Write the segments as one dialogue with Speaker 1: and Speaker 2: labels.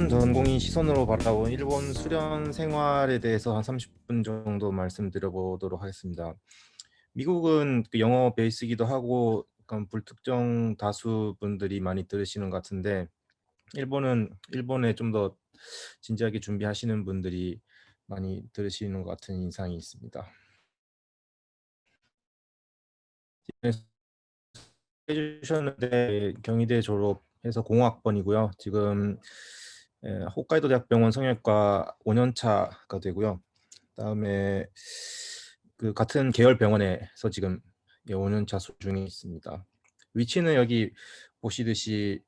Speaker 1: 일본 전공의 시선으로 바라본 일본 수련 생활에 대해서 한 30분 정도 말씀드려 보도록 하겠습니다. 미국은 그 영어 베이스이기도 하고 약간 불특정 다수 분들이 많이 들으시는 것 같은데, 일본은 일본에 좀 더 진지하게 준비하시는 분들이 많이 들으시는 것 같은 인상이 있습니다. 해주셨는데 경희대 졸업해서 공학번이고요. 지금 홋카이도 대학병원 성형외과 5년차가 되고요. 그다음에 그 같은 계열 병원에서 지금 5년차 수업 중에 있습니다. 위치는 여기 보시듯이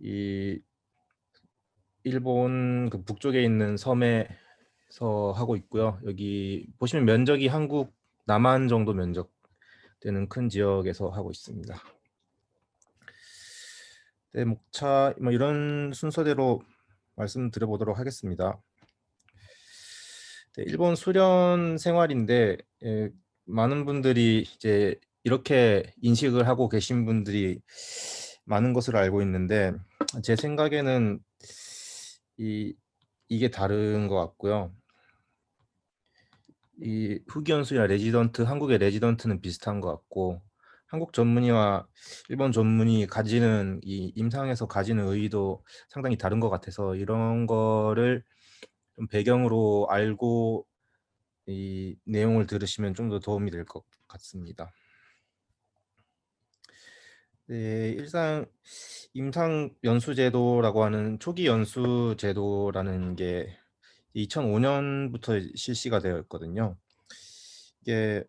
Speaker 1: 이 일본 그 북쪽에 있는 섬에서 하고 있고요. 여기 보시면 면적이 한국 남한 정도 면적 되는 큰 지역에서 하고 있습니다. 네, 목차 뭐 이런 순서대로 말씀드려 보도록 하겠습니다. 네, 일본 수련 생활인데 많은 분들이 이제 이렇게 인식을 하고 계신 분들이 많은 것으로 알고 있는데, 제 생각에는 이게 다른 것 같고요. 이 후기연수나 레지던트, 한국의 레지던트는 비슷한 것 같고, 한국 전문의와 일본 전문의 가지는 이 임상에서 가지는 의의도 상당히 다른 것 같아서, 이런 거를 좀 배경으로 알고 이 내용을 들으시면 좀 더 도움이 될 것 같습니다. 네, 일상 임상 연수 제도라고 하는 초기 연수 제도라는 게 2005년부터 실시가 되어 있거든요. 이게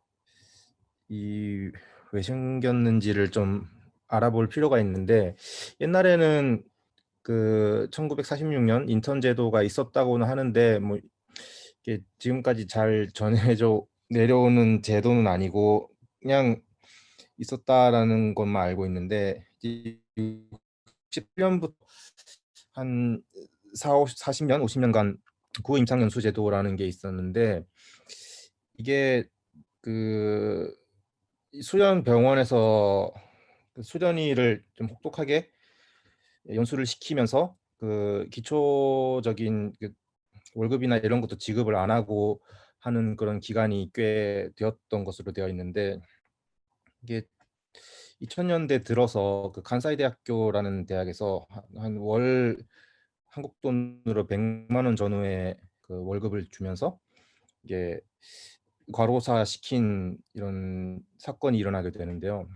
Speaker 1: 왜 생겼는지를 좀 알아볼 필요가 있는데, 옛날에는 그 1946년 인턴 제도가 있었다고는 하는데, 뭐 이게 지금까지 잘 전해져 내려오는 제도는 아니고 그냥 있었다라는 것만 알고 있는데, 60년부터 한 40년, 50년간 구임상연수 제도라는 게 있었는데, 이게 그 수련 병원에서 그 수련의를 좀 혹독하게 연수를 시키면서 그 기초적인 그 월급이나 이런 것도 지급을 안 하고 하는 그런 기간이 꽤 되었던 것으로 되어 있는데, 이게 2000년대 들어서 그 간사이 대학교라는 대학에서 한 월 한국 돈으로 100만 원 전후의 그 월급을 주면서 이게 과로사 시킨 이런 사건이 일어나게 되는데요.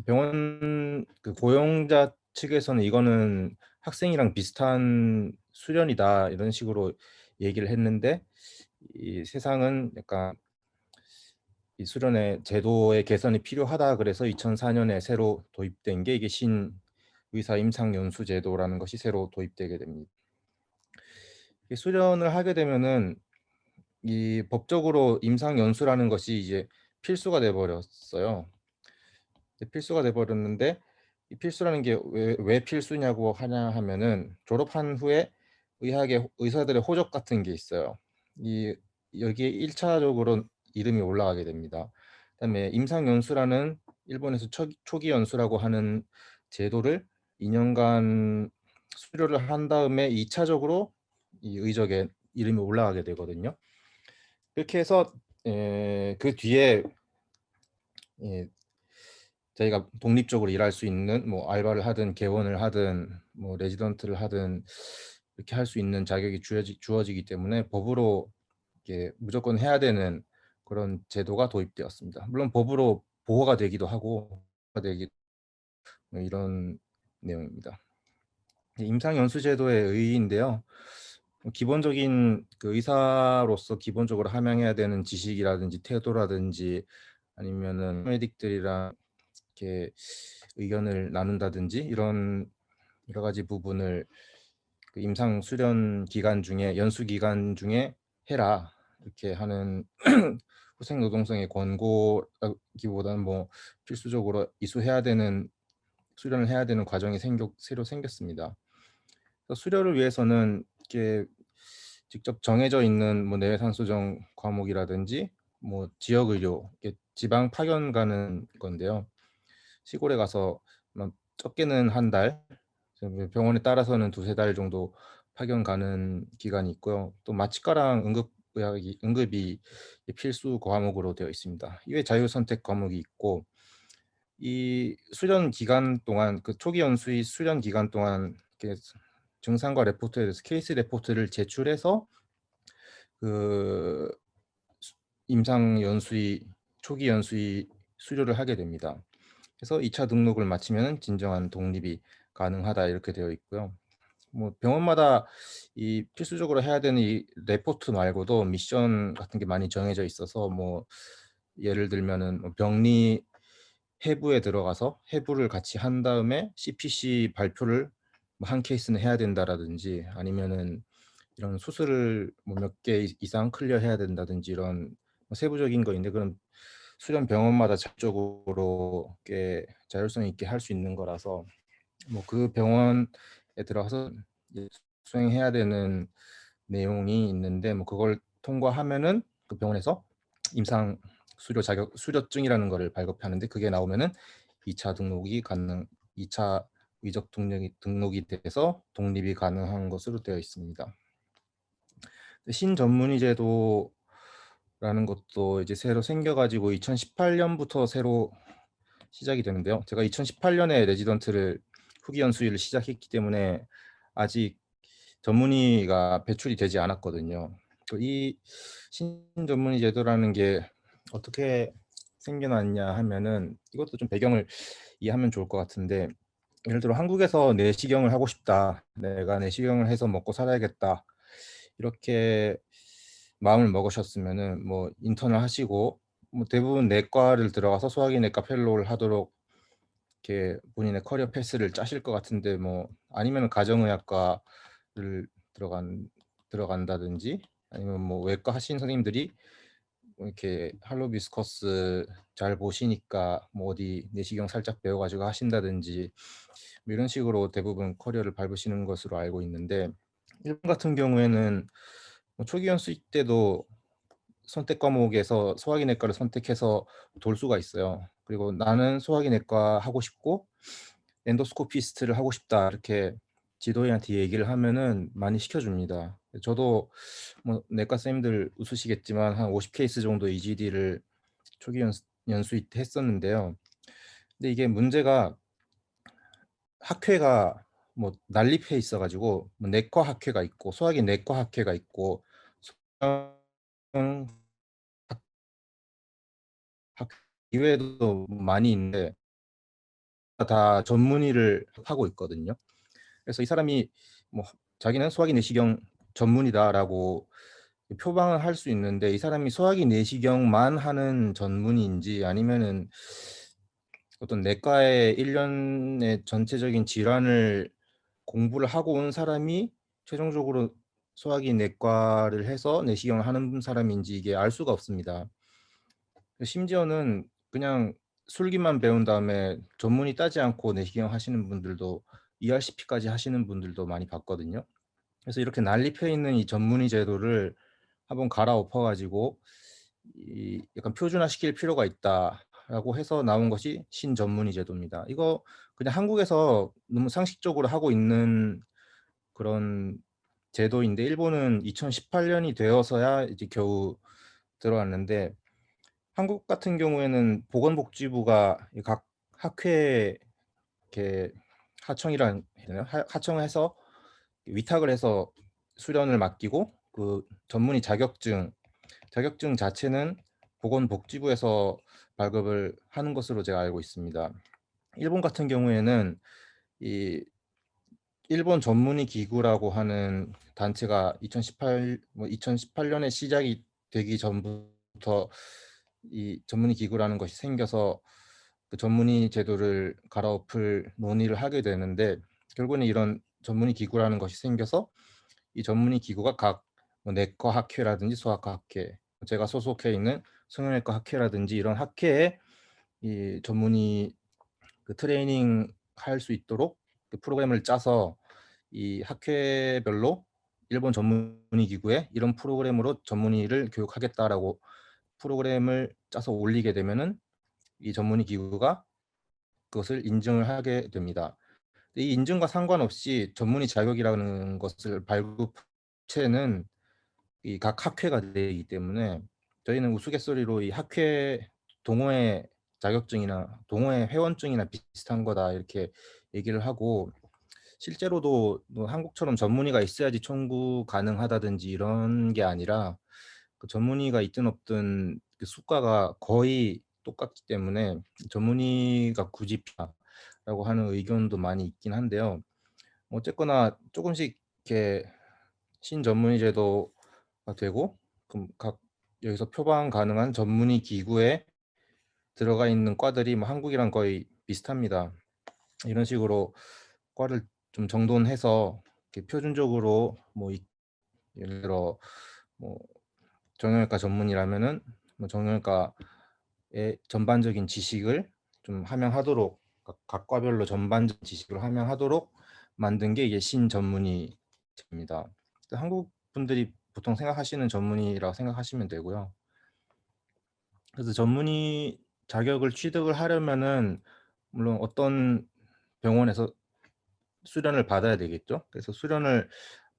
Speaker 1: 병원 그 고용자 측에서는 이거는 학생이랑 비슷한 수련이다 이런 식으로 얘기를 했는데, 이 세상은 약간 이 수련의 제도의 개선이 필요하다 그래서 2004년에 새로 도입된 게 이게 신의사 임상연수 제도라는 것이 새로 도입되게 됩니다. 이 수련을 하게 되면은 이 법적으로 임상연수라는 것이 이제 필수가 돼 버렸어요. 필수가 돼 버렸는데, 이 필수라는 게 왜 필수냐고 하냐 하면은, 졸업한 후에 의학의 의사들의 호적 같은 게 있어요. 이 여기에 1차적으로 이름이 올라가게 됩니다. 그다음에 임상연수라는 일본에서 초기 연수라고 하는 제도를 2년간 수료를 한 다음에 2차적으로 이 의적에 이름이 올라가게 되거든요. 그렇게 해서 그 뒤에 저희가 독립적으로 일할 수 있는, 뭐 알바를 하든 개원을 하든 뭐 레지던트를 하든 이렇게 할 수 있는 자격이 주어지기 때문에 법으로 이렇게 무조건 해야 되는 그런 제도가 도입되었습니다. 물론 법으로 보호가 되기도 하고 뭐 이런 내용입니다. 임상연수제도의 의의인데요. 기본적인 그 의사로서 기본적으로 함양해야 되는 지식이라든지 태도라든지, 아니면은 메딕들이랑 이렇게 의견을 나눈다든지, 이런 여러 가지 부분을 그 임상 수련 기간 중에, 연수 기간 중에 해라 이렇게 하는 후생 노동성의 권고기보다는 뭐 필수적으로 이수해야 되는, 수련을 해야 되는 과정이 새로 생겼습니다. 수료를 위해서는 이렇게 직접 정해져 있는 뭐 내외산소정 과목이라든지 뭐 지역 의료, 지방 파견 가는 건데요. 시골에 가서 적게는 한 달, 병원에 따라서는 두세 달 정도 파견 가는 기간이 있고요. 또 마취과랑 응급이 필수 과목으로 되어 있습니다. 이외에 자유 선택 과목이 있고, 이 수련 기간 동안, 그 초기 연수의 수련 기간 동안 이렇게 증상과 레포트에 대해서 케이스 레포트를 제출해서 그 임상 연수의 초기 연수의 수료를 하게 됩니다. 그래서 2차 등록을 마치면 진정한 독립이 가능하다, 이렇게 되어 있고요. 뭐 병원마다 이 필수적으로 해야 되는 이 레포트 말고도 미션 같은 게 많이 정해져 있어서, 뭐 예를 들면은 뭐 병리 해부에 들어가서 해부를 같이 한 다음에 CPC 발표를 뭐한 케이스는 해야 된다라든지, 아니면은 이런 수술을 뭐 몇 개 이상 클리어해야 된다든지, 이런 뭐 세부적인 거인데, 그런 수련 병원마다 자율적으로 꽤 자율성 있게 할 수 있는 거라서, 뭐 그 병원에 들어가서 이제 수행해야 되는 내용이 있는데, 뭐 그걸 통과하면은 그 병원에서 임상 수료증이라는 거를 발급하는데, 그게 나오면은 2차 등록이 가능 2차 의적 등록이 돼서 독립이 가능한 것으로 되어 있습니다. 신전문의 제도라는 것도 이제 새로 생겨가지고 2018년부터 새로 시작이 되는데요. 제가 2018년에 레지던트를 후기 연수위를 시작했기 때문에 아직 전문의가 배출이 되지 않았거든요. 이 신전문의 제도라는 게 어떻게 생겨났냐 하면은, 이것도 좀 배경을 이해하면 좋을 것 같은데, 예를 들어 한국에서 내시경을 하고 싶다, 내가 내시경을 해서 먹고 살아야겠다, 이렇게 마음을 먹으셨으면은 뭐 인턴을 하시고, 뭐 대부분 내과를 들어가서 소화기 내과 펠로우를 하도록 이렇게 본인의 커리어 패스를 짜실 것 같은데, 뭐 아니면 가정의학과를 들어간다든지, 아니면 뭐 외과 하신 선생님들이 뭐 이렇게 할로비스커스 잘 보시니까 뭐 어디 내시경 살짝 배워가지고 하신다든지, 뭐 이런 식으로 대부분 커리어를 밟으시는 것으로 알고 있는데, 일본 같은 경우에는 뭐 초기 연수 때도 선택 과목에서 소화기내과를 선택해서 돌 수가 있어요. 그리고 나는 소화기내과 하고 싶고 엔도스코피스트를 하고 싶다, 이렇게 지도의한테 얘기를 하면은 많이 시켜줍니다. 저도 뭐 내과 쌤들 웃으시겠지만 한 50케이스 정도 EGD를 초기 연수위 때 했었는데요. 근데 이게 문제가, 학회가 뭐 난립해 있어가지고, 뭐 내과 학회가 있고 소화기 내과 학회가 있고 소형 학 이외에도 많이 있는데 다 전문의를 하고 있거든요. 그래서 이 사람이 뭐 자기는 소화기 내시경 전문이다라고 표방을 할 수 있는데, 이 사람이 소화기 내시경만 하는 전문의인지, 아니면은 어떤 내과의 1년의 전체적인 질환을 공부를 하고 온 사람이 최종적으로 소화기 내과를 해서 내시경을 하는 사람인지, 이게 알 수가 없습니다. 심지어는 그냥 술기만 배운 다음에 전문의 따지 않고 내시경 하시는 분들도, ERCP까지 하시는 분들도 많이 봤거든요. 그래서 이렇게 난립해 있는 이 전문의 제도를 한번 갈아엎어가지고 약간 표준화시킬 필요가 있다라고 해서 나온 것이 신전문의 제도입니다. 이거 그냥 한국에서 너무 상식적으로 하고 있는 그런 제도인데, 일본은 2018년이 되어서야 이제 겨우 들어왔는데, 한국 같은 경우에는 보건복지부가 각 학회에 이렇게 하청이란 해야 되나? 하청해서 위탁을 해서 수련을 맡기고, 그 전문의 자격증 자체는 보건복지부에서 발급을 하는 것으로 제가 알고 있습니다. 일본 같은 경우에는 이 일본 전문의 기구라고 하는 단체가 2018년에 시작이 되기 전부터 이 전문의 기구라는 것이 생겨서 그 전문의 제도를 갈아엎을 논의를 하게 되는데, 결국에는 이런 전문의 기구라는 것이 생겨서 이 전문의 기구가 각뭐 내과 학회라든지 소아과 학회, 제가 소속해 있는 성형외과 학회라든지 이런 학회에 이 전문의 그 트레이닝 할 수 있도록 그 프로그램을 짜서, 이 학회별로 일본 전문의 기구에 이런 프로그램으로 전문의를 교육하겠다라고 프로그램을 짜서 올리게 되면은 이 전문의 기구가 그것을 인증을 하게 됩니다. 이 인증과 상관없이 전문의 자격이라는 것을 발급체는 이 각 학회가 되기 때문에 저희는 우스갯소리로 이 학회 동호회 자격증이나 동호회 회원증이나 비슷한 거다 이렇게 얘기를 하고, 실제로도 뭐 한국처럼 전문의가 있어야지 청구 가능하다든지 이런 게 아니라 그 전문의가 있든 없든 그 수가가 거의 똑같기 때문에 전문의가 굳이 필요하다고 하는 의견도 많이 있긴 한데요. 어쨌거나 조금씩 이렇게 신전문의 제도가 되고, 그럼 각 여기서 표방 가능한 전문의 기구에 들어가 있는 과들이 뭐 한국이랑 거의 비슷합니다. 이런 식으로 과를 좀 정돈해서 이렇게 표준적으로 뭐 예를 들어 뭐 정형외과 전문이라면은 뭐 정형외과의 전반적인 지식을 좀 함양하도록, 각 과별로 전반적 지식을 함양하도록 만든 게 이게 신전문의입니다. 한국 분들이 보통 생각하시는 전문의라고 생각하시면 되고요. 그래서 전문의 자격을 취득을 하려면은 물론 어떤 병원에서 수련을 받아야 되겠죠. 그래서 수련을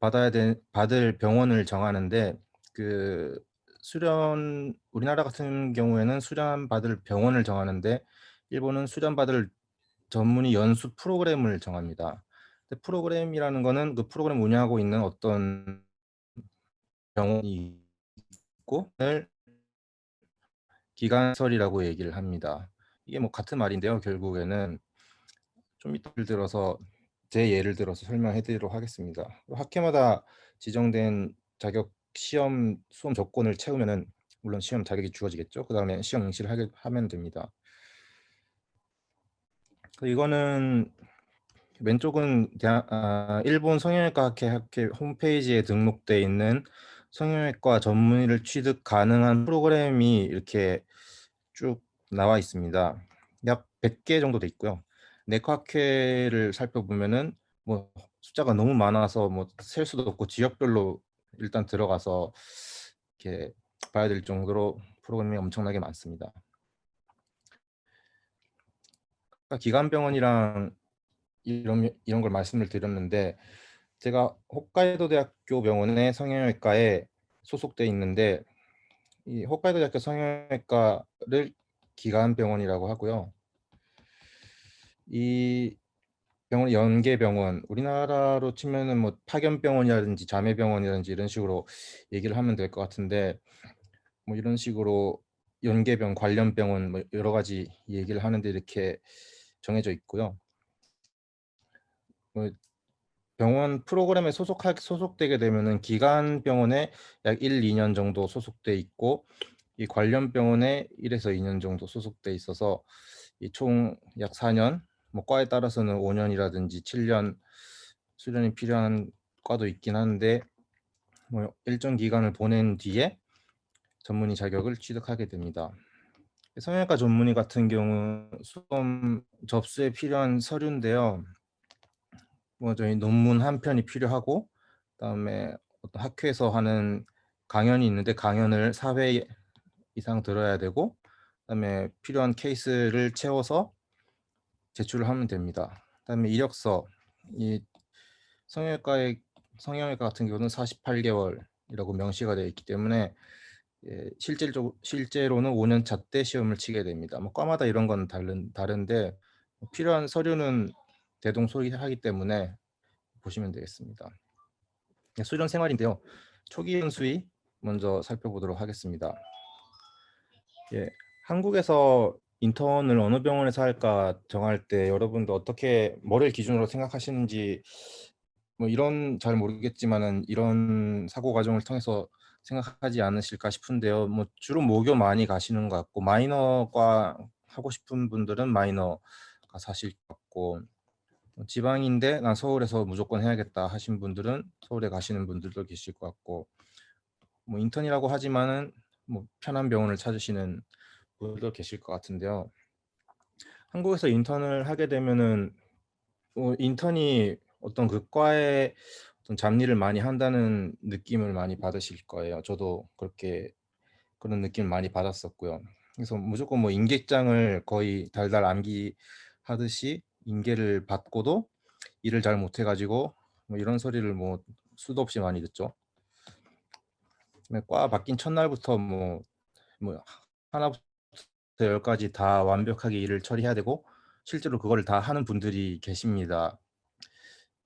Speaker 1: 받을 병원을 정하는데, 그 우리나라 같은 경우에는 수련 받을 병원을 정하는데 일본은 수련 받을 전문의 연수 프로그램을 정합니다. 근데 프로그램이라는 거는 그 프로그램 운영하고 있는 어떤 병원이 있고 을 기관설이라고 얘기를 합니다. 이게 뭐 같은 말인데요. 결국에는 좀 이따 제 예를 들어서 설명해 드리도록 하겠습니다. 학회마다 지정된 자격 시험 수험 조건을 채우면은 물론 시험 자격이 주어지겠죠. 그다음에 시험 응시를 하면 됩니다. 이거는 왼쪽은 일본 성형외과 학회 홈페이지에 등록돼 있는 성형외과 전문의를 취득 가능한 프로그램이 이렇게 쭉 나와 있습니다. 약 100개 정도 돼 있고요. 내과학회를 살펴보면은 뭐 숫자가 너무 많아서 뭐 셀 수도 없고 지역별로 일단 들어가서 이렇게 봐야 될 정도로 프로그램이 엄청나게 많습니다. 기관병원이랑 이런 걸 말씀을 드렸는데, 제가 홋카이도 대학교 병원의 성형외과에 소속돼 있는데 이 홋카이도 대학교 성형외과를 기관병원이라고 하고요. 이 병원이 연계병원, 우리나라로 치면은 뭐 파견병원이라든지 자매병원이라든지 이런 식으로 얘기를 하면 될 것 같은데, 뭐 이런 식으로 연계병, 관련병원 뭐 여러 가지 얘기를 하는데 이렇게 정해져 있고요. 뭐 병원 프로그램에 소속되게 되면은 기관 병원에 약 1, 2년 정도 소속돼 있고, 이 관련 병원에 1에서 2년 정도 소속돼 있어서 이 총 약 4년, 뭐 과에 따라서는 5년이라든지 7년 수련이 필요한 과도 있긴 한데, 뭐 일정 기간을 보낸 뒤에 전문의 자격을 취득하게 됩니다. 성형외과 전문의 같은 경우 수험 접수에 필요한 서류인데요. 뭐 저희 논문 한 편이 필요하고, 그다음에 어떤 학회에서 하는 강연이 있는데 강연을 4회 이상 들어야 되고, 그다음에 필요한 케이스를 채워서 제출을 하면 됩니다. 그다음에 이력서, 이 성형외과 같은 경우는 48개월이라고 명시가 되어 있기 때문에 실제로는 5년 차 때 시험을 치게 됩니다. 뭐 과마다 이런 건 다른데 필요한 서류는 대동소이하기 때문에 보시면 되겠습니다. 수련 생활인데요. 초기 연수위 먼저 살펴보도록 하겠습니다. 한국에서 인턴을 어느 병원에서 할까 정할 때 여러분도 뭐를 기준으로 생각하시는지 뭐 잘 모르겠지만은 이런 사고 과정을 통해서 생각하지 않으실까 싶은데요. 뭐 주로 모교 많이 가시는 것 같고, 마이너과 하고 싶은 분들은 마이너가 사실 것 같고, 지방인데 난 서울에서 무조건 해야겠다 하신 분들은 서울에 가시는 분들도 계실 것 같고, 뭐 인턴이라고 하지만은 뭐 편한 병원을 찾으시는 분들도 계실 것 같은데요. 한국에서 인턴을 하게 되면은 인턴이 어떤 그 과에 어떤 잡일을 많이 한다는 느낌을 많이 받으실 거예요. 저도 그런 느낌을 많이 받았었고요. 그래서 무조건 뭐 인계장을 거의 달달 암기하듯이 인계를 받고도 일을 잘 못해 가지고 뭐 이런 소리를 뭐 수도 없이 많이 듣죠. 근데 과 바뀐 첫날부터 뭐 하나부터 열까지 다 완벽하게 일을 처리해야 되고 실제로 그거를 다 하는 분들이 계십니다.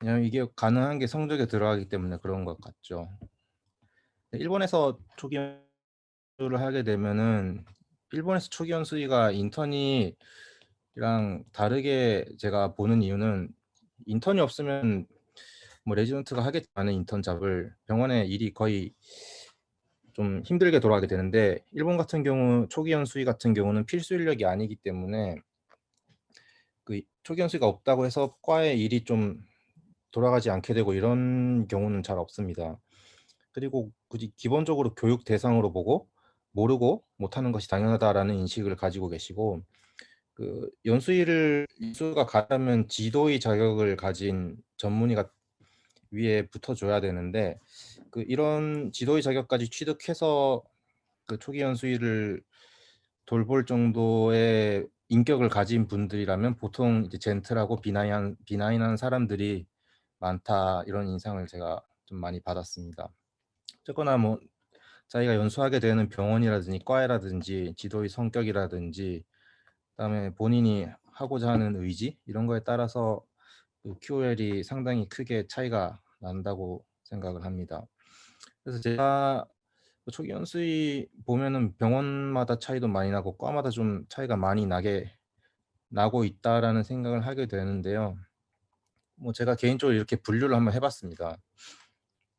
Speaker 1: 왜냐면 이게 가능한 게 성적에 들어가기 때문에 그런 것 같죠. 일본에서 초기 연수를 하게 되면은 일본에서 초기 연수위가 인턴이랑 다르게 제가 보는 이유는 인턴이 없으면 뭐 레지던트가 하겠지 않은 인턴 잡을 병원의 일이 거의 좀 힘들게 돌아가게 되는데 일본 같은 경우 초기 연수위 같은 경우는 필수 인력이 아니기 때문에 그 초기 연수위가 없다고 해서 과의 일이 좀 돌아가지 않게 되고 이런 경우는 잘 없습니다. 그리고 굳이 기본적으로 교육 대상으로 보고 모르고 못하는 것이 당연하다라는 인식을 가지고 계시고 그 연수가 가려면 지도의 자격을 가진 전문의가 위에 붙어줘야 되는데 그 이런 지도의 자격까지 취득해서 그 초기 연수위를 돌볼 정도의 인격을 가진 분들이라면 보통 이제 젠틀하고 비나인한 사람들이 많다 이런 인상을 제가 좀 많이 받았습니다. 어쨌거나 뭐 자기가 연수하게 되는 병원이라든지 과라든지 지도의 성격이라든지 그다음에 본인이 하고자 하는 의지 이런 거에 따라서 그 QOL이 상당히 크게 차이가 난다고 생각을 합니다. 그래서 제가 초기 연수위 보면은 병원마다 차이도 많이 나고 과마다 좀 차이가 많이 나고 있다라는 생각을 하게 되는데요. 뭐 제가 개인적으로 이렇게 분류를 한번 해봤습니다.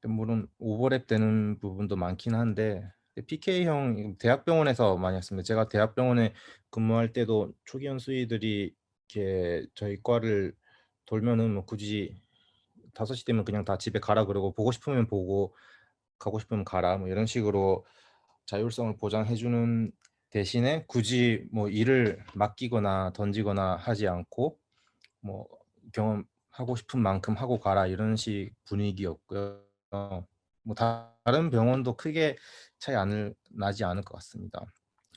Speaker 1: 물론 오버랩 되는 부분도 많긴 한데 PK형 대학병원에서 많이 했습니다. 제가 대학병원에 근무할 때도 초기 연수위들이 이렇게 저희 과를 돌면은 뭐 굳이 5시 되면 그냥 다 집에 가라 그러고 보고 싶으면 보고 가고 싶으면 가라 뭐 이런 식으로 자율성을 보장해 주는 대신에 굳이 뭐 일을 맡기거나 던지거나 하지 않고 뭐 경험하고 싶은 만큼 하고 가라 이런 식 분위기였고요. 뭐 다른 병원도 크게 차이 나지 않을 것 같습니다.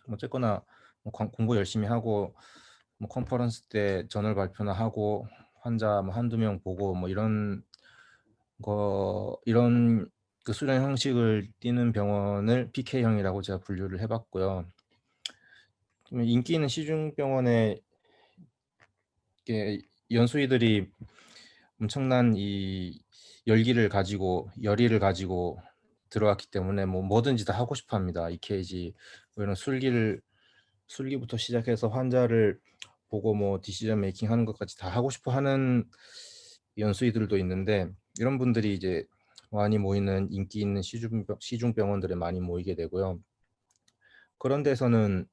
Speaker 1: 어쨌거나 뭐 공부 열심히 하고 뭐 컨퍼런스 때 저널 발표나 하고 환자 뭐 한두 명 보고 뭐 이런 그 수련 형식을 띠는 병원을 PK형이라고 제가 분류를 해봤고요. 인기 있는 시중병원에 이렇게 연수의들이 엄청난 이 열의를 가지고 들어왔기 때문에 뭐 뭐든지 다 하고 싶어 합니다. EKG 뭐 이런 술기부터 시작해서 환자를 보고 뭐 디시전 메이킹 하는 것까지 다 하고 싶어 하는 연수의들도 있는데 이런 분들이 이제 많이 모이는 인기 있는 시중병원들에 많이 모이게 되고요. 그런 데서는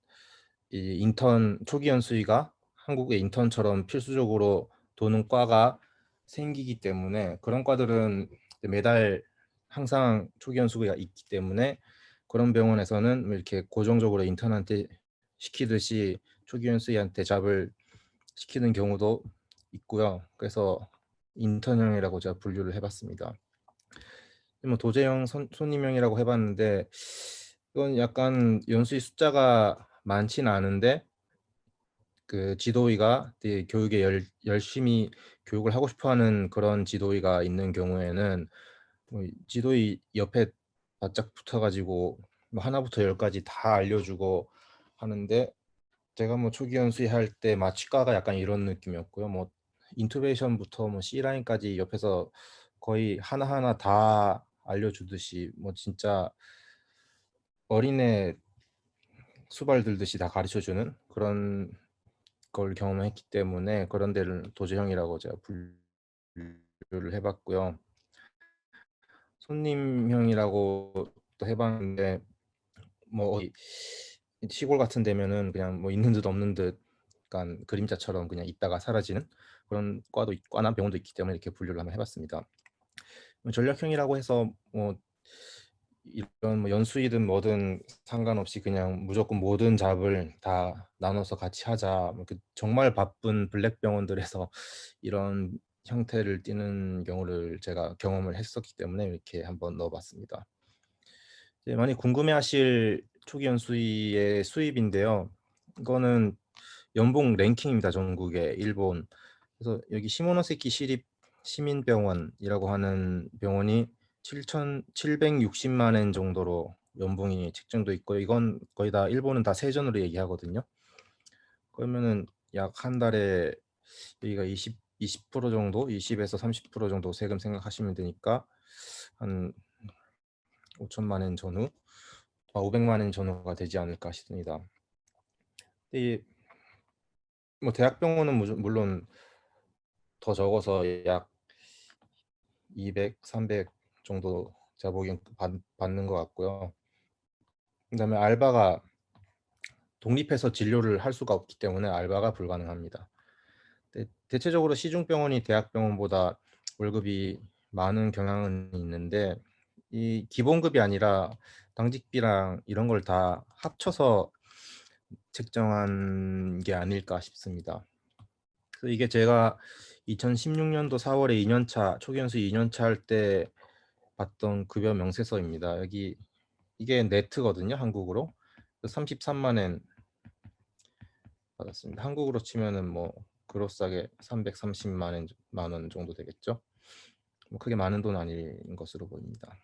Speaker 1: 이 인턴 초기 연수의가 한국의 인턴처럼 필수적으로 도는 과가 생기기 때문에 그런 과들은 매달 항상 초기 연수가 있기 때문에 그런 병원에서는 이렇게 고정적으로 인턴한테 시키듯이 초기 연수의한테 잡을 시키는 경우도 있고요. 그래서 인턴형이라고 제가 분류를 해봤습니다. 뭐 도제형 손님형이라고 해봤는데 이건 약간 연수의 숫자가 많지는 않은데 그 지도의가 되게 교육에 열심히 교육을 하고 싶어하는 그런 지도의가 있는 경우에는 뭐 지도의 옆에 바짝 붙어가지고 뭐 하나부터 열까지 다 알려주고 하는데 제가 뭐 초기 연수회 할때 마취과가 약간 이런 느낌이었고요. 뭐 인투베이션부터 뭐 C라인까지 옆에서 거의 하나하나 다 알려주듯이 뭐 진짜 어린애 수발 들듯이 다 가르쳐주는 그런 걸 경험했기 때문에 그런 데를 도제형이라고 제가 분류를 해봤고요. 손님형이라고 또 해봤는데 뭐 시골 같은 데면은 그냥 뭐 있는 듯 없는 듯 약간 그림자처럼 그냥 있다가 사라지는 그런 과나 병원도 있기 때문에 이렇게 분류를 한번 해봤습니다. 전략형이라고 해서 뭐 이런 뭐 연수이든 뭐든 상관없이 그냥 무조건 모든 잡을 다 나눠서 같이 하자. 정말 바쁜 블랙 병원들에서 이런 형태를 띠는 경우를 제가 경험을 했었기 때문에 이렇게 한번 넣어봤습니다. 많이 궁금해하실 초기 연수의의 수입인데요. 이거는 연봉 랭킹입니다. 전국에 일본. 그래서 여기 시모노세키 시립 시민병원이라고 하는 병원이 7,760만 엔 정도로 연봉이 책정돼 있고요. 이건 거의 다 일본은 다 세전으로 얘기하거든요. 그러면은 약 한 달에 여기가 20% 정도, 20에서 30% 정도 세금 생각하시면 되니까 한 5천만 엔 전후, 500만 엔 전후가 되지 않을까 싶습니다. 이 뭐 대학병원은 물론 더 적어서 약 200, 300 정도 제가 보기엔 받는 것 같고요. 그다음에 알바가 독립해서 진료를 할 수가 없기 때문에 알바가 불가능합니다. 대체적으로 시중병원이 대학병원보다 월급이 많은 경향은 있는데 이 기본급이 아니라 당직비랑 이런 걸 다 합쳐서 책정한 게 아닐까 싶습니다. 그래서 이게 제가 2016년도 4월에 2년차 초기연수 2년차 할 때 봤던 급여 명세서입니다. 여기 이게 네트거든요, 한국으로. 33만 엔 받았습니다. 한국으로 치면은 뭐 그로싸게 330만 원 정도 되겠죠. 뭐 크게 많은 돈 아닌 것으로 보입니다.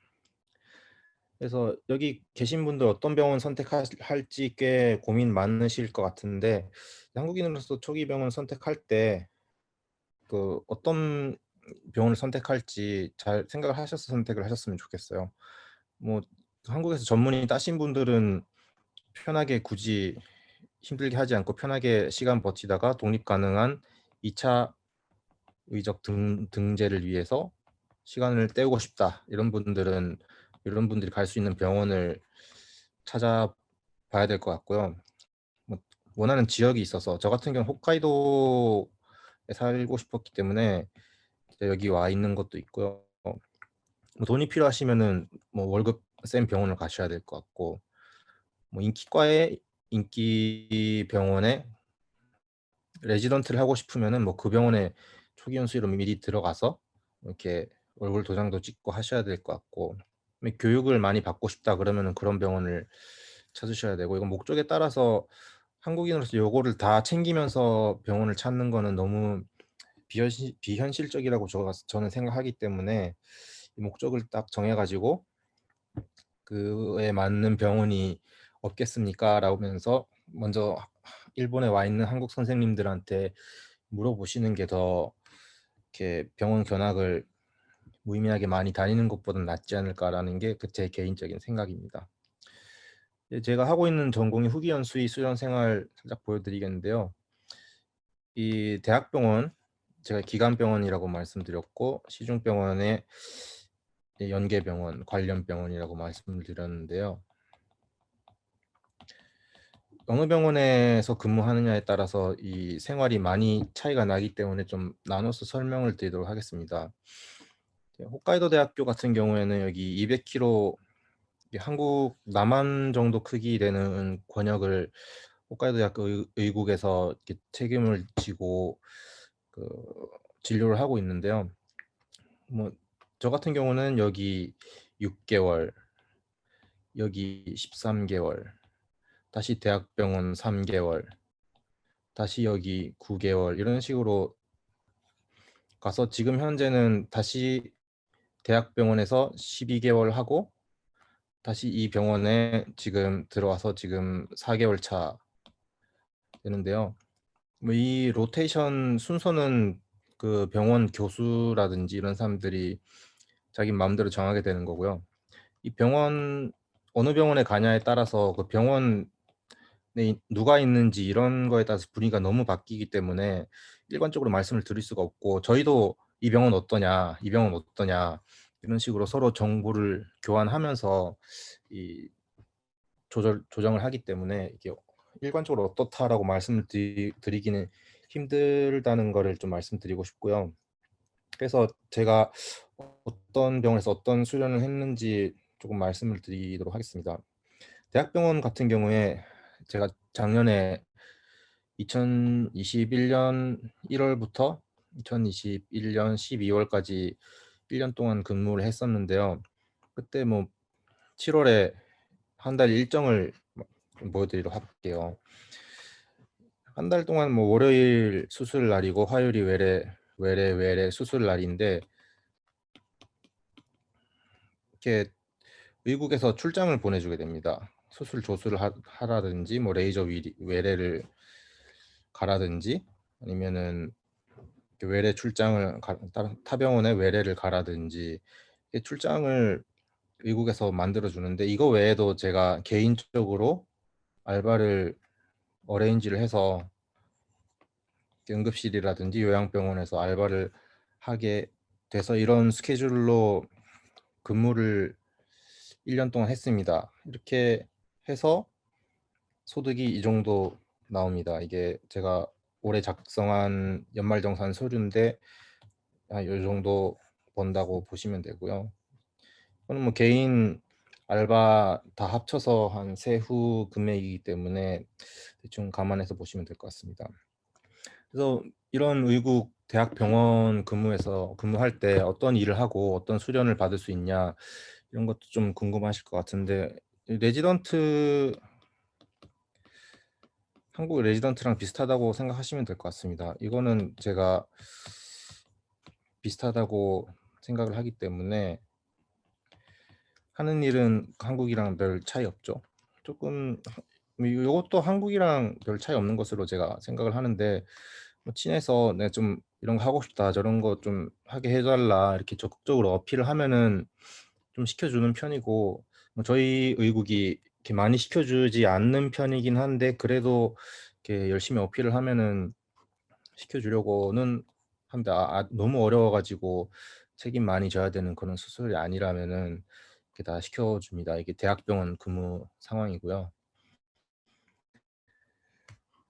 Speaker 1: 그래서 여기 계신 분들 어떤 병원 선택할지 꽤 고민 많으실 것 같은데 한국인으로서 초기 병원 선택할 때 그 어떤 병원을 선택할지 잘 생각을 하셔서 선택을 하셨으면 좋겠어요. 뭐 한국에서 전문의 따신 분들은 편하게 굳이 힘들게 하지 않고 편하게 시간 버티다가 독립 가능한 2차 의적 등재를 위해서 시간을 때우고 싶다. 이런 분들이 갈 수 있는 병원을 찾아봐야 될 것 같고요. 뭐 원하는 지역이 있어서 저 같은 경우는 홋카이도에 살고 싶었기 때문에 여기 와 있는 것도 있고요. 뭐 돈이 필요하시면은 뭐 월급 센 병원을 가셔야 될 것 같고 뭐 인기과에 인기 병원에 레지던트를 하고 싶으면은 뭐 그 병원에 초기 연수로 미리 들어가서 이렇게 얼굴 도장도 찍고 하셔야 될 것 같고 교육을 많이 받고 싶다 그러면은 그런 병원을 찾으셔야 되고 이건 목적에 따라서 한국인으로서 요거를 다 챙기면서 병원을 찾는 거는 너무 비현실적이라고 저는 생각하기 때문에 이 목적을 딱 정해가지고 그에 맞는 병원이 없겠습니까? 라면서 먼저 일본에 와 있는 한국 선생님들한테 물어보시는 게 더 이렇게 병원 견학을 무의미하게 많이 다니는 것보다는 낫지 않을까라는 게 제 개인적인 생각입니다. 제가 하고 있는 전공이 후기연수의 수련생활 살짝 보여드리겠는데요. 이 대학병원, 제가 기간병원이라고 말씀드렸고 시중병원의 연계병원, 관련병원이라고 말씀을 드렸는데요. 어느 병원에서 근무하느냐에 따라서 이 생활이 많이 차이가 나기 때문에 좀 나눠서 설명을 드리도록 하겠습니다. 홋카이도 대학교 같은 경우에는 여기 200km 한국 남한 정도 크기 되는 권역을 홋카이도 대학교 의국에서 이렇게 책임을 지고 그 진료를 하고 있는데요. 뭐 저 같은 경우는 여기 6개월, 여기 13개월, 다시 대학병원 3개월, 다시 여기 9개월 이런 식으로 가서 지금 현재는 다시 대학병원에서 12개월 하고 다시 이 병원에 지금 들어와서 지금 4개월 차 되는데요. 뭐 이 로테이션 순서는 그 병원 교수라든지 이런 사람들이 자기 마음대로 정하게 되는 거고요. 이 병원 어느 병원에 가냐에 따라서 그 병원에 누가 있는지 이런 거에 따라서 분위기가 너무 바뀌기 때문에 일관적으로 말씀을 드릴 수가 없고 저희도 이 병원 어떠냐, 이 병원 어떠냐 이런 식으로 서로 정보를 교환하면서 이 조정을 하기 때문에 이게 일관적으로 어떻다라고 말씀을 드리기는 힘들다는 거를 좀 말씀드리고 싶고요. 그래서 제가 어떤 병원에서 어떤 수련을 했는지 조금 말씀을 드리도록 하겠습니다. 대학병원 같은 경우에 제가 작년에 2021년 1월부터 2021년 12월까지 1년 동안 근무를 했었는데요. 그때 뭐 7월에 한 달 일정을 보여드리도록 할게요. 한 달 동안 뭐 월요일 수술 날이고 화요일이 외래 외래 수술 날인데 이렇게 의국에서 출장을 보내주게 됩니다. 수술 조수를 하라든지 뭐 레이저 외래를 가라든지 아니면은 외래 출장을 다른 타 병원에 외래를 가라든지 출장을 의국에서 만들어 주는데, 이거 외에도 제가 개인적으로 알바를 어레인지를 해서 응급실이라든지 요양병원에서 알바를 하게 돼서 이런 스케줄로 근무를 1년 동안 했습니다. 이렇게 해서 소득이 이 정도 나옵니다. 이게 제가 올해 작성한 연말정산 서류인데 이 정도 번다고 보시면 되고요. 이거는 뭐 개인 알바 다 합쳐서 한 세후 금액이기 때문에 대충 감안해서 보시면 될 것 같습니다. 그래서 이런 의국 대학 병원 근무할 때 어떤 일을 하고 어떤 수련을 받을 수 있냐, 이런 것도 좀 궁금하실 것 같은데, 한국 레지던트랑 비슷하다고 생각하시면 될 것 같습니다. 이거는 제가 비슷하다고 생각을 하기 때문에 하는 일은 한국이랑 별 차이 없죠. 조금 이것도 한국이랑 별 차이 없는 것으로 제가 생각을 하는데, 뭐 친해서 내가 좀 이런 거 하고 싶다, 저런 거 좀 하게 해달라 이렇게 적극적으로 어필을 하면은 좀 시켜주는 편이고, 뭐 저희 의국이 이렇게 많이 시켜주지 않는 편이긴 한데 그래도 이렇게 열심히 어필을 하면은 시켜주려고는 합니다. 너무 어려워가지고 책임 많이 져야 되는 그런 수술이 아니라면은 이렇게 다 시켜줍니다. 이게 대학병원 근무 상황이고요.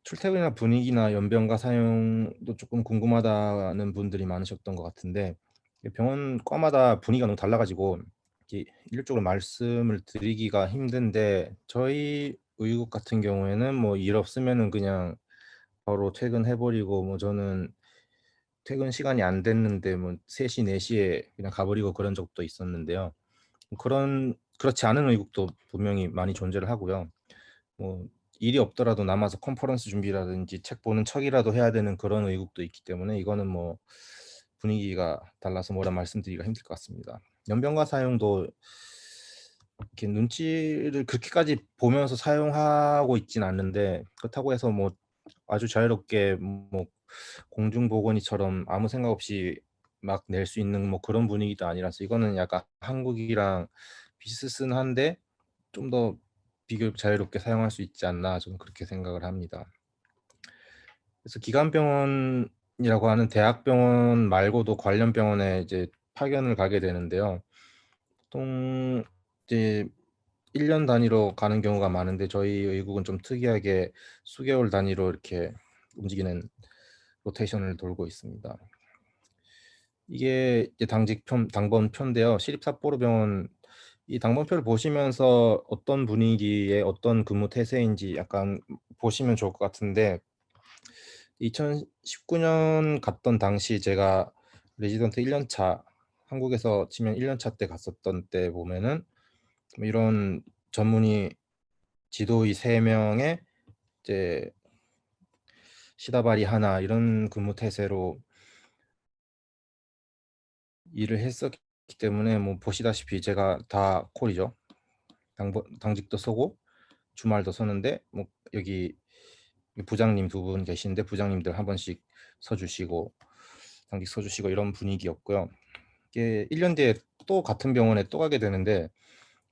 Speaker 1: 출퇴근이나 분위기나 연변가 사용도 조금 궁금하다는 분들이 많으셨던 것 같은데, 병원 과마다 분위기가 너무 달라가지고 이렇게 일률적으로 말씀을 드리기가 힘든데, 저희 의국 같은 경우에는 뭐 일 없으면은 그냥 바로 퇴근해버리고, 뭐 저는 퇴근 시간이 안 됐는데 뭐 3시, 4시에 그냥 가버리고 그런 적도 있었는데요. 그렇지 않은 의국도 분명히 많이 존재를 하고요. 뭐 일이 없더라도 남아서 컨퍼런스 준비라든지 책 보는 척이라도 해야 되는 그런 의국도 있기 때문에 이거는 뭐 분위기가 달라서 뭐라 말씀드리기가 힘들 것 같습니다. 연변가 사용도 이렇게 눈치를 그렇게까지 보면서 사용하고 있진 않는데, 그렇다고 해서 뭐 아주 자유롭게 뭐 공중보건의처럼 아무 생각 없이 막 낼 수 있는 뭐 그런 분위기도 아니라서, 이거는 약간 한국이랑 비슷한데 좀 더 비교적 자유롭게 사용할 수 있지 않나, 저는 그렇게 생각을 합니다. 그래서 기관병원이라고 하는 대학병원 말고도 관련 병원에 이제 파견을 가게 되는데요. 보통 이제 1년 단위로 가는 경우가 많은데, 저희 의국은 좀 특이하게 수개월 단위로 이렇게 움직이는 로테이션을 돌고 있습니다. 이게 이제 당번표인데요. 시립삿포로병원 이 당번표를 보시면서 어떤 분위기에 어떤 근무 태세인지 약간 보시면 좋을 것 같은데, 2019년 갔던 당시 제가 레지던트 1년차, 한국에서 치면 1년차 때 갔었던 때 보면은 뭐 이런 전문의 지도의 3명에 이제 시다바리 하나, 이런 근무 태세로 일을 했었기 때문에 뭐 보시다시피 제가 다 콜이죠. 당직도 서고 주말도 서는데, 뭐 여기 부장님 2분 계시는데 부장님들 한 번씩 서주시고 당직 서주시고 이런 분위기였고요. 이게 1년 뒤에 또 같은 병원에 또 가게 되는데,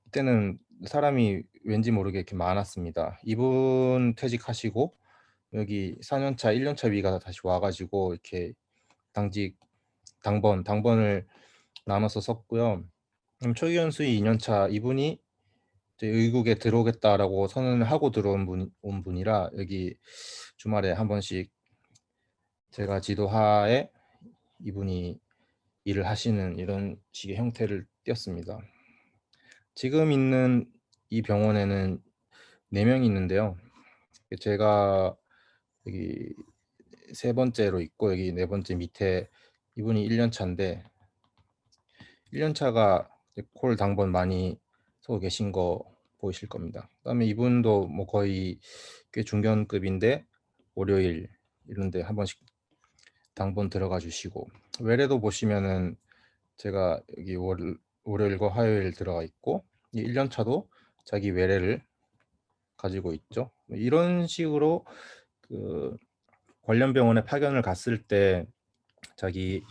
Speaker 1: 이때는 사람이 왠지 모르게 이렇게 많았습니다. 이분 퇴직하시고 여기 4년차 1년차 위가 다시 와가지고 이렇게 당번을 나눠서 썼고요. 초기현 수의 2년차 이분이 이제 의국에 들어오겠다라고 선언을 하고 온 분이라 여기 주말에 한 번씩 제가 지도하에 이분이 일을 하시는 이런 식의 형태를 띄었습니다. 지금 있는 이 병원에는 4명이 있는데요. 제가 여기 3번째로 있고 여기 4번째 밑에 이분이 1년 차인데, 1년 차가 콜 당번 많이 서고 계신 거 보이실 겁니다. 그다음에 이분도 뭐 거의 꽤 중견급인데 월요일 이런 데 한 번씩 당번 들어가 주시고, 외래도 보시면은 제가 여기 월요일과 화요일 들어가 있고, 이 1년 차도 자기 외래를 가지고 있죠. 이런 식으로 그 관련 병원에 파견을 갔을 때 자기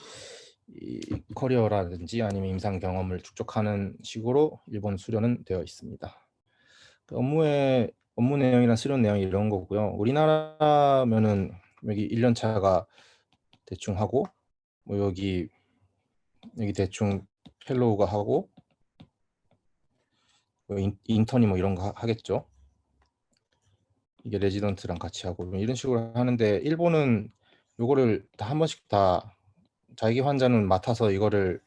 Speaker 1: 이 커리어라든지 아니면 임상 경험을 축적하는 식으로 일본 수련은 되어 있습니다. 그 업무 내용이나 수련 내용이 이런 거고요. 우리나라면은 여기 1년 차가 대충 하고, 뭐 여기 대충 펠로우가 하고, 뭐 인턴이 뭐 이런 거 하겠죠. 이게 레지던트랑 같이 하고 이런 식으로 하는데, 일본은 요거를 다 한 번씩 다 자기 환자는 맡아서 이거를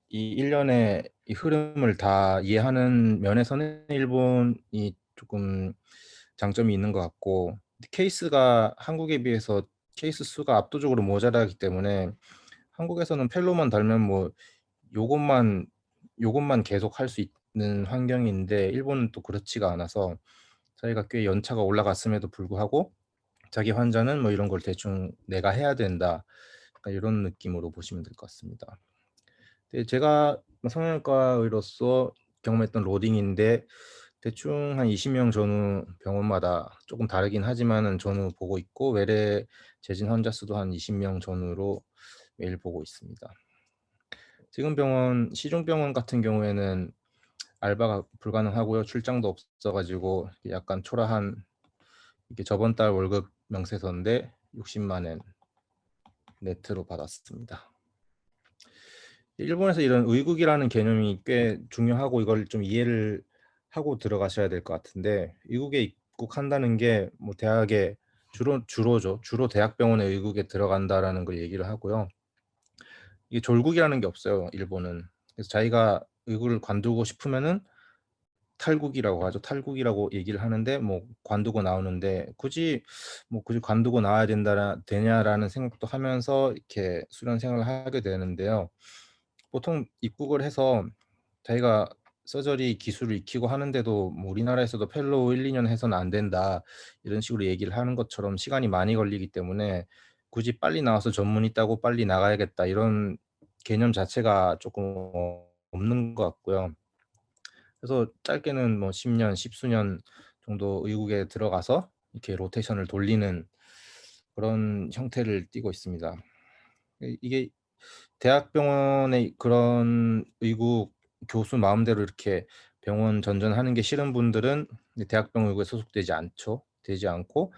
Speaker 1: 이 1년의 이 흐름을 다 이해하는 면에서는 일본이 조금 장점이 있는 것 같고, 케이스가 한국에 비해서 케이스 수가 압도적으로 모자라기 때문에 한국에서는 펠로만 달면 뭐 요것만 계속 할 수 있는 환경인데, 일본은 또 그렇지가 않아서 자기가 꽤 연차가 올라갔음에도 불구하고 자기 환자는 뭐 이런 걸 대충 내가 해야 된다, 약간 이런 느낌으로 보시면 될 것 같습니다. 네, 제가 성형외과 의로서 경험했던 로딩인데 대충 한 20명 전후 병원마다 조금 다르긴 하지만은 전후 보고 있고, 외래 재진 환자 수도 한 20명 전후로 매일 보고 있습니다. 지금 병원 시중병원 같은 경우에는 알바가 불가능하고요. 출장도 없어가지고 약간 초라한, 이게 저번 달 월급 명세서인데 60만 엔 네트로 받았습니다. 일본에서 이런 의국이라는 개념이 꽤 중요하고, 이걸 좀 이해를 하고 들어가셔야 될 것 같은데, 의국에 입국한다는 게 뭐 대학에 주로 대학병원의 의국에 들어간다라는 걸 얘기를 하고요. 이게 졸국이라는 게 없어요, 일본은. 그래서 자기가 의국을 관두고 싶으면은 탈국이라고 하죠. 탈국이라고 얘기를 하는데, 뭐 관두고 나오는데 굳이 관두고 나와야 되냐라는 생각도 하면서 이렇게 수련 생활을 하게 되는데요. 보통 입국을 해서 자기가 서저리 기술을 익히고 하는데도 뭐 우리나라에서도 펠로우 1, 2년 해서는 안 된다, 이런 식으로 얘기를 하는 것처럼 시간이 많이 걸리기 때문에 굳이 빨리 나와서 전문의 따고 빨리 나가야겠다, 이런 개념 자체가 조금 없는 것 같고요. 그래서 짧게는 뭐 10년, 십수년 정도 의국에 들어가서 이렇게 로테이션을 돌리는 그런 형태를 띠고 있습니다. 이게 대학병원의 그런 의국 교수 마음대로 이렇게 병원 전전하는 게 싫은 분들은 대학병원 의국에 되지 않고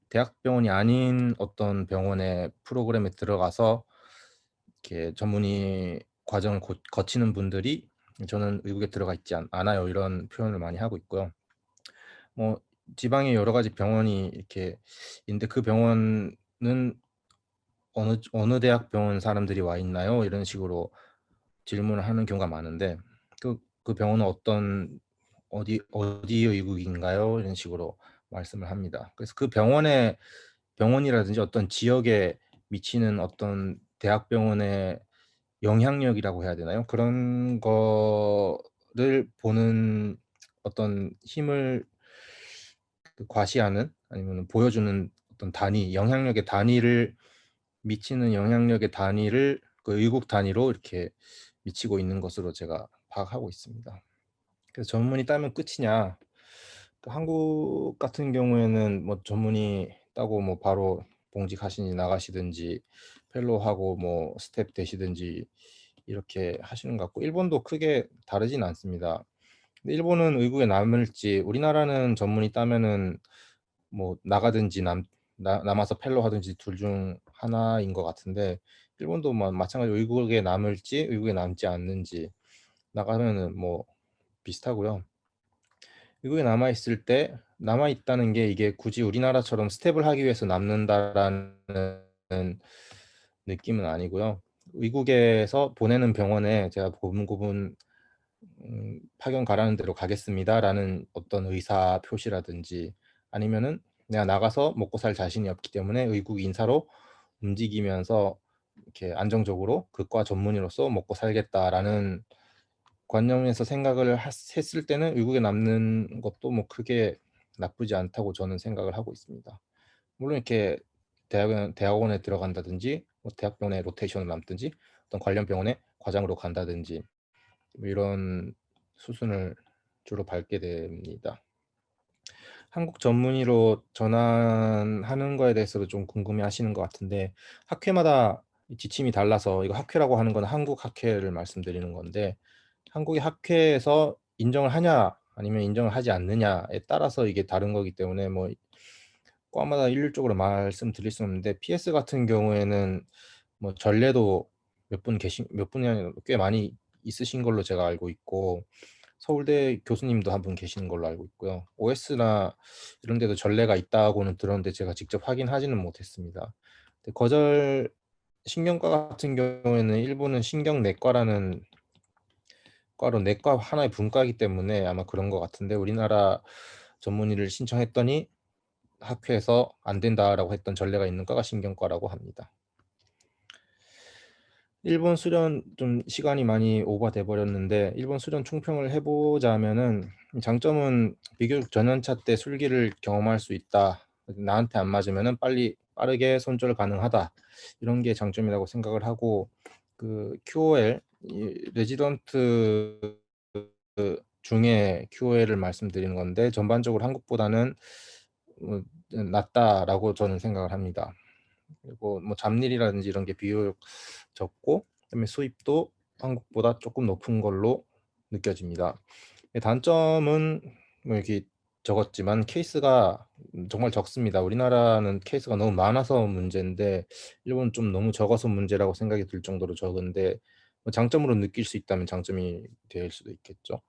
Speaker 1: 대학병원이 아닌 어떤 병원의 프로그램에 들어가서 이렇게 전문의 과정을 거치는 분들이 저는 의국에 들어가 있지 않아요, 이런 표현을 많이 하고 있고요. 뭐 지방에 여러 가지 병원이 이렇게 있는데, 그 병원은 어느 대학 병원 사람들이 와 있나요? 이런 식으로 질문을 하는 경우가 많은데, 그 병원은 어디 의국인가요? 이런 식으로 말씀을 합니다. 그래서 그 병원이라든지 어떤 지역에 미치는 어떤 대학병원의 영향력이라고 해야 되나요? 그런 거를 보는 어떤 힘을 과시하는, 아니면 보여주는 어떤 영향력의 단위를 미치는 영향력의 단위를 그 의국 단위로 이렇게 미치고 있는 것으로 제가 파악하고 있습니다. 그래서 전문의 따면 끝이냐? 한국 같은 경우에는 뭐 전문의 따고 뭐 바로 봉직하시니 나가시든지 펠로우하고 뭐 스텝 되시든지 이렇게 하시는 것 같고, 일본도 크게 다르진 않습니다. 근데 일본은 의국에 남을지, 우리나라는 전문의 따면은 뭐 나가든지 남아서 펠로우 하든지 둘 중 하나인 것 같은데, 일본도 뭐 마찬가지로 의국에 남을지 의국에 남지 않는지 나가면은 뭐 비슷하고요. 미국에 남아 있다는 게 이게 굳이 우리나라처럼 스텝을 하기 위해서 남는다라는 느낌은 아니고요. 미국에서 보내는 병원에 제가 고분고분 파견 가라는 대로 가겠습니다라는 어떤 의사 표시라든지, 아니면은 내가 나가서 먹고 살 자신이 없기 때문에 의국 인사로 움직이면서 이렇게 안정적으로 그과 전문의로서 먹고 살겠다라는 관념에서 생각을 했을 때는 의국에 남는 것도 뭐 크게 나쁘지 않다고 저는 생각을 하고 있습니다. 물론 이렇게 대학원에 들어간다든지 뭐 대학병원에 로테이션을 남든지 어떤 관련 병원에 과장으로 간다든지 뭐 이런 수순을 주로 밟게 됩니다. 한국 전문의로 전환하는 거에 대해서도 좀 궁금해하시는 것 같은데 학회마다 지침이 달라서 이거 학회라고 하는 건 한국 학회를 말씀드리는 건데 한국의 학회에서 인정을 하냐 아니면 인정을 하지 않느냐에 따라서 이게 다른 거기 때문에 뭐 과마다 일률적으로 말씀드릴 수는 없는데 PS 같은 경우에는 뭐 전례도 몇 분이 아니라 꽤 많이 있으신 걸로 제가 알고 있고 서울대 교수님도 한 분 계시는 걸로 알고 있고요. OS나 이런 데도 전례가 있다고는 들었는데 제가 직접 확인하지는 못했습니다. 근데 거절 신경과 같은 경우에는 일본은 신경내과라는 과로 내과 하나의 분과이기 때문에 아마 그런 것 같은데 우리나라 전문의를 신청했더니 학회에서 안 된다라고 했던 전례가 있는 과가 신경과라고 합니다. 일본 수련 좀 시간이 많이 오버돼 버렸는데 일본 수련 총평을 해보자면은 장점은 비교육 전연차 때 술기를 경험할 수 있다. 나한테 안 맞으면은 빠르게 손절 가능하다. 이런 게 장점이라고 생각을 하고 그 QOL 레지던트 중에 QOL을 말씀드리는 건데 전반적으로 한국보다는 낫다라고 저는 생각을 합니다. 그리고 뭐 잡일이라든지 이런 게 비교적 적고 그다음에 수입도 한국보다 조금 높은 걸로 느껴집니다. 단점은 뭐 이렇게 적었지만 케이스가 정말 적습니다. 우리나라는 케이스가 너무 많아서 문제인데 일본은 좀 너무 적어서 문제라고 생각이 들 정도로 적은데 뭐 장점으로 느낄 수 있다면 장점이 될 수도 있겠죠.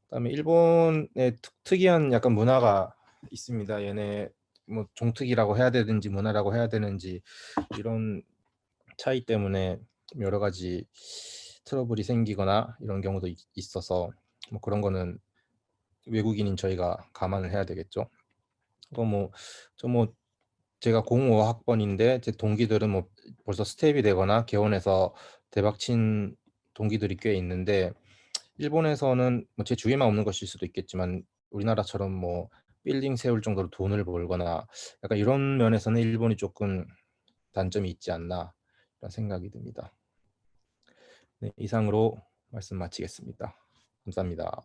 Speaker 1: 그다음에 일본의 특이한 약간 문화가 있습니다. 얘네 뭐 종특이라고 해야 되는지 문화라고 해야 되는지 이런 차이 때문에 여러 가지 트러블이 생기거나 이런 경우도 있어서 뭐 그런 거는 외국인인 저희가 감안을 해야 되겠죠. 뭐 제가 05학번인데 제 동기들은 뭐 벌써 스텝이 되거나 개원해서 대박친 동기들이 꽤 있는데 일본에서는 뭐 제 주위에만 없는 것일 수도 있겠지만 우리나라처럼 뭐 빌딩 세울 정도로 돈을 벌거나 약간 이런 면에서는 일본이 조금 단점이 있지 않나 이런 생각이 듭니다. 네, 이상으로 말씀 마치겠습니다. 감사합니다.